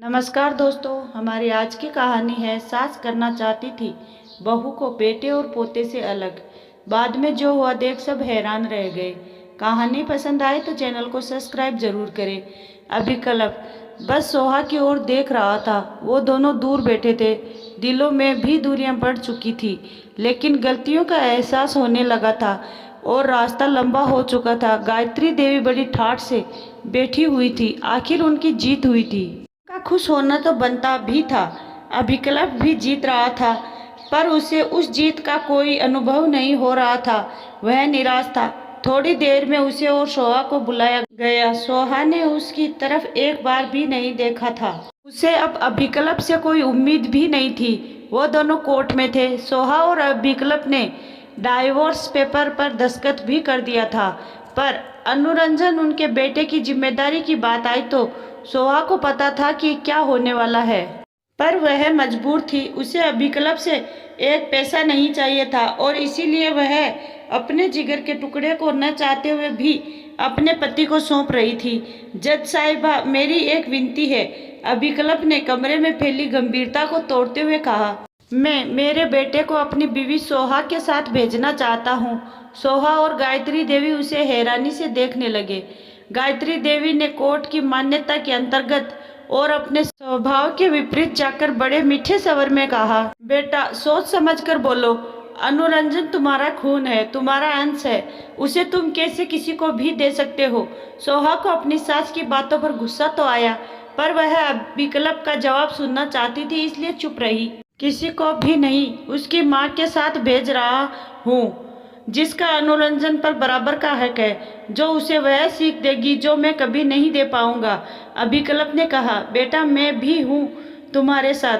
नमस्कार दोस्तों, हमारी आज की कहानी है सास करना चाहती थी बहू को बेटे और पोते से अलग। बाद में जो हुआ देख सब हैरान रह गए। कहानी पसंद आए तो चैनल को सब्सक्राइब जरूर करें। अभिकल्प बस सोहा की ओर देख रहा था। वो दोनों दूर बैठे थे। दिलों में भी दूरियां बढ़ चुकी थी, लेकिन गलतियों का एहसास होने लगा था और रास्ता लंबा हो चुका था। गायत्री देवी बड़ी ठाठ से बैठी हुई थी। आखिर उनकी जीत हुई थी। का खुश होना तो बनता भी था। अभिकल्प भी जीत रहा था, पर उसे उस जीत का कोई अनुभव नहीं हो रहा था। वह निराश था। थोड़ी देर में उसे और सोहा को बुलाया गया। सोहा ने उसकी तरफ एक बार भी नहीं देखा था। उसे अब अभिकल्प से कोई उम्मीद भी नहीं थी। वो दोनों कोर्ट में थे। सोहा और अभिकल्प ने डाइवोर्स पेपर पर दस्तखत भी कर दिया था, पर अनुरंजन उनके बेटे की जिम्मेदारी की बात आई तो सोहा को पता था कि क्या होने वाला है, पर वह मजबूर थी। उसे अभिकल्प से एक पैसा नहीं चाहिए था और इसीलिए वह अपने जिगर के टुकड़े को न चाहते हुए भी अपने पति को सौंप रही थी। जज साहिबा, मेरी एक विनती है, अभिकल्प ने कमरे में फैली गंभीरता को तोड़ते हुए कहा। मैं मेरे बेटे को अपनी बीवी सोहा के साथ भेजना चाहता हूँ। सोहा और गायत्री देवी उसे हैरानी से देखने लगे। गायत्री देवी ने कोर्ट की मान्यता के अंतर्गत और अपने स्वभाव के विपरीत जाकर बड़े मीठे स्वर में कहा, बेटा सोच समझकर बोलो। अनुरंजन तुम्हारा खून है, तुम्हारा अंश है। उसे तुम कैसे किसी को भी दे सकते हो। सोहा को अपनी सास की बातों पर गुस्सा तो आया, पर वह अभिकल्प का जवाब सुनना चाहती थी, इसलिए चुप रही। किसी को भी नहीं, उसकी माँ के साथ भेज रहा हूँ, जिसका अनुरंजन पर बराबर का हक है। जो उसे वह सीख देगी जो मैं कभी नहीं दे पाऊंगा। अभिकल्प ने कहा, बेटा मैं भी हूँ तुम्हारे साथ,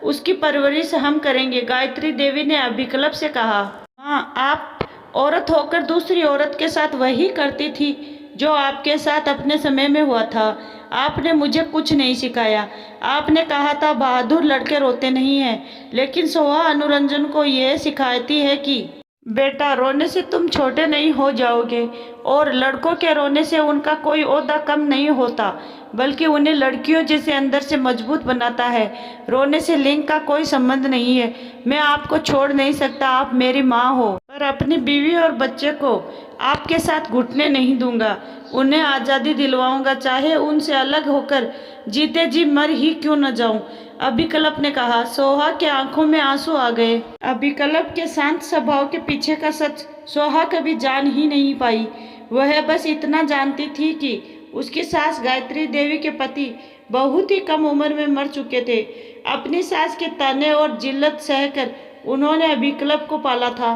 उसकी परवरिश हम करेंगे। गायत्री देवी ने अभिकल्प से कहा, हाँ, आप औरत होकर दूसरी औरत के साथ वही करती थी जो आपके साथ अपने समय में हुआ था। आपने मुझे कुछ नहीं सिखाया। आपने कहा था बहादुर लड़के रोते नहीं हैं, लेकिन सोहा अनुरंजन को यह सिखाती है कि बेटा रोने से तुम छोटे नहीं हो जाओगे और लड़कों के रोने से उनका कोई ओहदा कम नहीं होता, बल्कि उन्हें लड़कियों जैसे अंदर से मजबूत बनाता है। रोने से लिंग का कोई संबंध नहीं है। मैं आपको छोड़ नहीं सकता, आप मेरी माँ हो, पर अपनी बीवी और बच्चे को आपके साथ घुटने नहीं दूंगा। उन्हें आज़ादी दिलवाऊंगा, चाहे उनसे अलग होकर जीते जी मर ही क्यों न जाऊं। अभिकल्प ने कहा। सोहा के आंखों में आंसू आ गए। अभिकल्प के शांत स्वभाव के पीछे का सच सोहा कभी जान ही नहीं पाई। वह बस इतना जानती थी कि उसकी सास गायत्री देवी के पति बहुत ही कम उम्र में मर चुके थे। अपनी सास के ताने और जिल्लत सहकर उन्होंने अभिकल्प को पाला था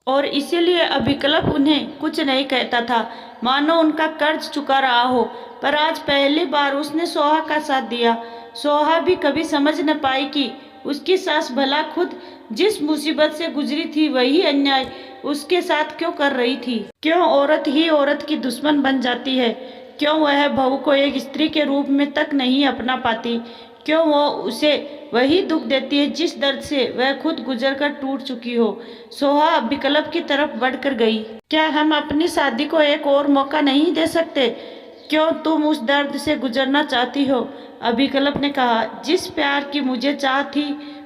और इसीलिए अभिकल्प उन्हें कुछ नहीं कहता था, मानो उनका कर्ज चुका रहा हो। पर आज पहली बार उसने सोहा का साथ दिया। सोहा भी कभी समझ न पाई कि उसकी सास भला खुद जिस मुसीबत से गुजरी थी वही अन्याय उसके साथ क्यों कर रही थी। क्यों औरत ही औरत की दुश्मन बन जाती है। क्यों वह बहू को एक स्त्री के रूप में तक नहीं अपना पाती। क्यों वो उसे वही दुख देती है जिस दर्द से वह खुद गुजर कर टूट चुकी हो। सोहा अभिकल्प की तरफ बढ़कर गई। क्या हम अपनी शादी को एक और मौका नहीं दे सकते। क्यों तुम उस दर्द से गुजरना चाहती हो। अभिकल्प ने कहा, जिस प्यार की मुझे चाह थी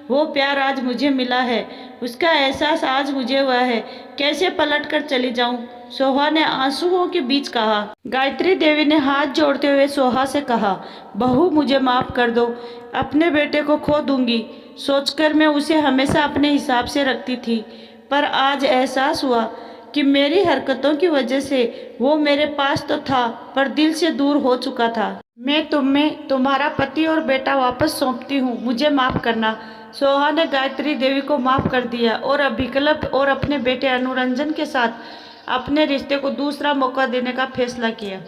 वो प्यार आज मुझे मिला है, उसका एहसास आज मुझे हुआ है। कैसे पलट कर चली जाऊं। सोहा ने आंसुओं के बीच कहा। गायत्री देवी ने हाथ जोड़ते हुए सोहा से कहा, बहू मुझे माफ कर दो। अपने बेटे को खो दूंगी सोचकर मैं उसे हमेशा अपने हिसाब से रखती थी, पर आज एहसास हुआ कि मेरी हरकतों की वजह से वो मेरे पास तो था पर दिल से दूर हो चुका था। मैं तुम्हें तुम्हारा पति और बेटा वापस सौंपती हूँ, मुझे माफ करना। सोहा ने गायत्री देवी को माफ कर दिया और अभिकल्प और अपने बेटे अनुरंजन के साथ अपने रिश्ते को दूसरा मौका देने का फैसला किया।